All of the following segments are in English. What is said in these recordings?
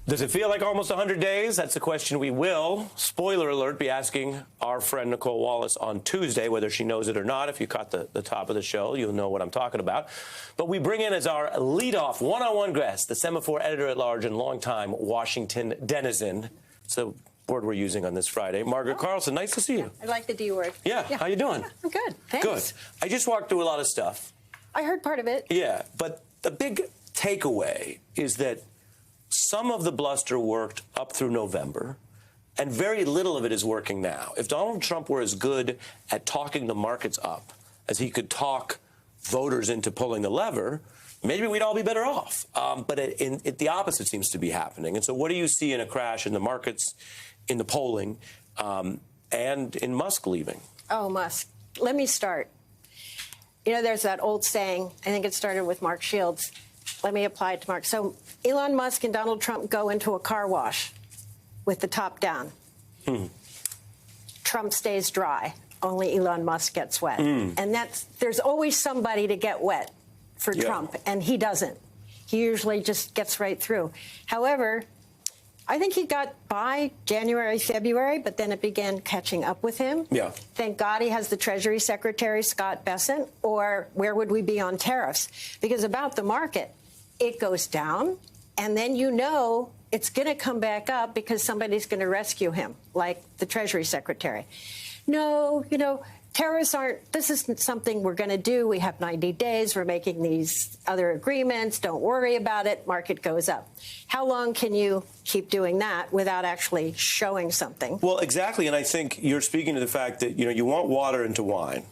Does it feel like almost 100 days? That's a question we will, spoiler alert, be asking our friend Nicole Wallace on Tuesday, whether she knows it or not. If you caught the top of the show, you'll know what I'm talking about. But we bring in as our leadoff one-on-one guest, the Semafor editor-at-large and longtime Washington denizen. It's the word we're using on this Friday. Margaret Carlson, nice to see you. I like the D word. Yeah, how you doing? Yeah, I'm good, thanks. Good. I just walked through a lot of stuff. I heard part of it. Yeah, but the big takeaway is that some of the bluster worked up through November, and very little of it is working now. If Donald Trump were as good at talking the markets up as he could talk voters into pulling the lever, maybe we'd all be better off. But the opposite seems to be happening. And so what do you see in a crash in the markets, in the polling, and in Musk leaving? Oh, Musk. Let me start. You know, there's that old saying, I think it started with Mark Shields. Let me apply it to Mark. So Elon Musk and Donald Trump go into a car wash with the top down. Trump stays dry. Only Elon Musk gets wet. And there's always somebody to get wet for Trump, and he doesn't. He usually just gets right through. However, I think he got by January, February, but then it began catching up with him. Yeah. Thank God he has the Treasury Secretary, Scott Bessent, or where would we be on tariffs? Because about the market, it goes down, and then you know it's going to come back up because somebody's going to rescue him, like the Treasury Secretary. No, you know, tariffs aren't, this isn't something we're going to do. We have 90 days. We're making these other agreements. Don't worry about it. Market goes up. How long can you keep doing that without actually showing something? Well, exactly. And I think you're speaking to the fact that, you know, you want water into wine,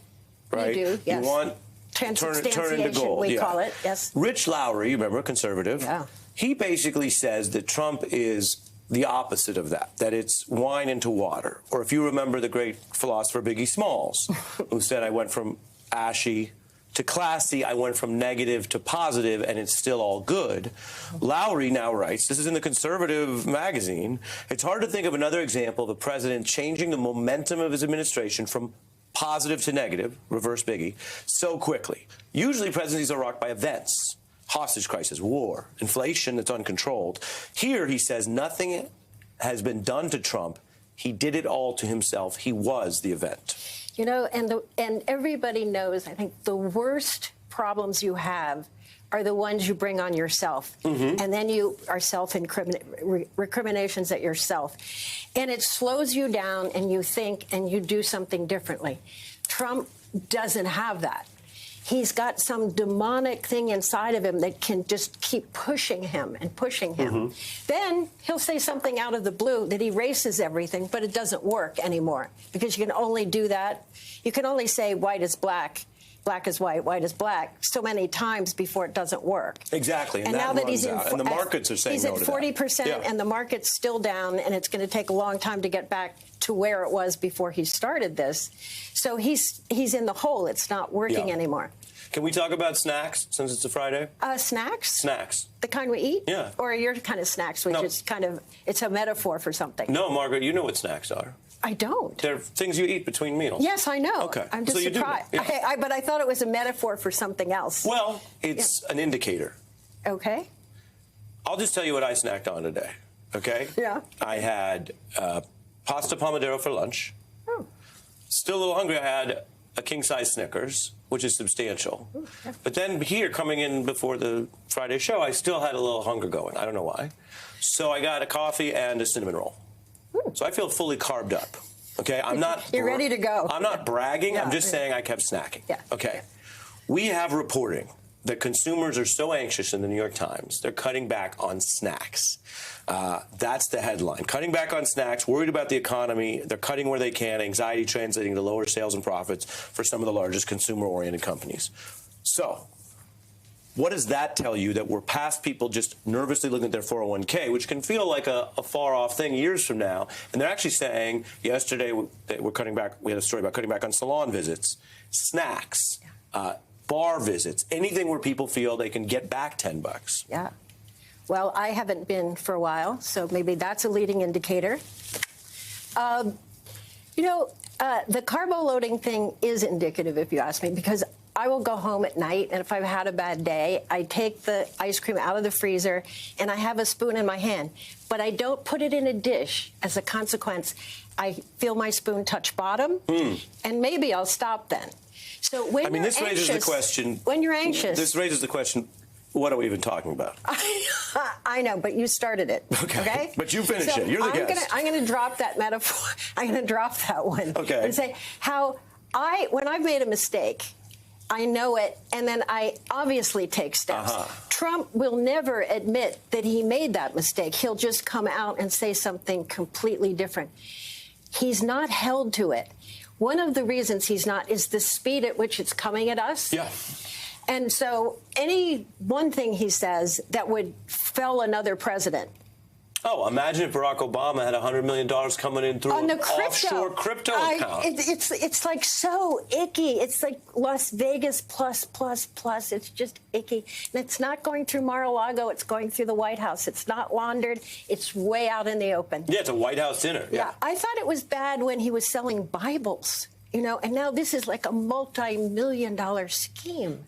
right? You do, yes. You want transubstantiation, turn into gold. we call it, yes. Rich Lowry, you remember, conservative, he basically says that Trump is the opposite of that it's wine into water. Or if you remember the great philosopher Biggie Smalls, who said, I went from ashy to classy, I went from negative to positive, and it's still all good. Lowry now writes, this is in the Conservative magazine, it's hard to think of another example of a president changing the momentum of his administration from positive to negative, reverse Biggie, so quickly. Usually presidencies are rocked by events. Hostage crisis, war, inflation that's uncontrolled. Here, he says, nothing has been done to Trump. He did it all to himself. He was the event. You know, and everybody knows, I think, the worst problems you have are the ones you bring on yourself. And then you are recriminations at yourself. And it slows you down, and you think, and you do something differently. Trump doesn't have that. He's got some demonic thing inside of him that can just keep pushing him and pushing him. Then he'll say something out of the blue that erases everything, but it doesn't work anymore because you can only do that. You can only say white is black, black is white, white is black so many times before it doesn't work. Exactly. And now that he's in, and the markets are saying he's no at to 40%, and the market's still down, and it's going to take a long time to get back to where it was before he started this. So he's in the hole. It's not working anymore. Can we talk about snacks since it's a Friday? Snacks? Snacks. The kind we eat? Yeah. Or your kind of snacks, which is kind of, it's a metaphor for something. No, Margaret, you know what snacks are. I don't. They're things you eat between meals. Yes, I know. Okay. I'm just surprised. But I thought it was a metaphor for something else. Well, it's an indicator. Okay. I'll just tell you what I snacked on today, okay? Yeah. I had pasta pomodoro for lunch. Still a little hungry. I had a king-size Snickers, which is substantial. But then here, coming in before the Friday show, I still had a little hunger going. I don't know why. So I got a coffee and a cinnamon roll. So I feel fully carbed up. Okay, I'm not. You're ready to go. I'm not bragging. I'm just saying I kept snacking. Yeah. Okay. We have reporting that consumers are so anxious in the New York Times, they're cutting back on snacks. That's the headline. Cutting back on snacks, worried about the economy. They're cutting where they can, anxiety translating to lower sales and profits for some of the largest consumer-oriented companies. So what does that tell you, that we're past people just nervously looking at their 401k, which can feel like a far-off thing years from now? And they're actually saying, yesterday, that we're cutting back. We had a story about cutting back on salon visits, snacks, bar visits, anything where people feel they can get back $10. Yeah. Well, I haven't been for a while, so maybe that's a leading indicator. You know, the carbo loading thing is indicative, if you ask me, because I will go home at night, and if I've had a bad day, I take the ice cream out of the freezer, and I have a spoon in my hand. But I don't put it in a dish. As a consequence, I feel my spoon touch bottom, and maybe I'll stop then. So when you're this anxious, raises the question. when you're anxious, This raises the question. What are we even talking about? I know, but you started it. Okay? But you finished it. You're the guest. I'm going to drop that metaphor. I'm going to drop that one. Okay. And say when I've made a mistake, I know it, and then I obviously take steps. Trump will never admit that he made that mistake. He'll just come out and say something completely different. He's not held to it. One of the reasons he's not is the speed at which it's coming at us. Yeah. And so any one thing he says that would fell another president. Oh, imagine if Barack Obama had $100 million coming in through On the an crypto. offshore crypto account. It's like so icky. It's like Las Vegas plus. It's just icky. And it's not going through Mar-a-Lago. It's going through the White House. It's not laundered. It's way out in the open. Yeah, it's a White House dinner. Yeah. I thought it was bad when he was selling Bibles, and now this is like a multi-million-dollar scheme.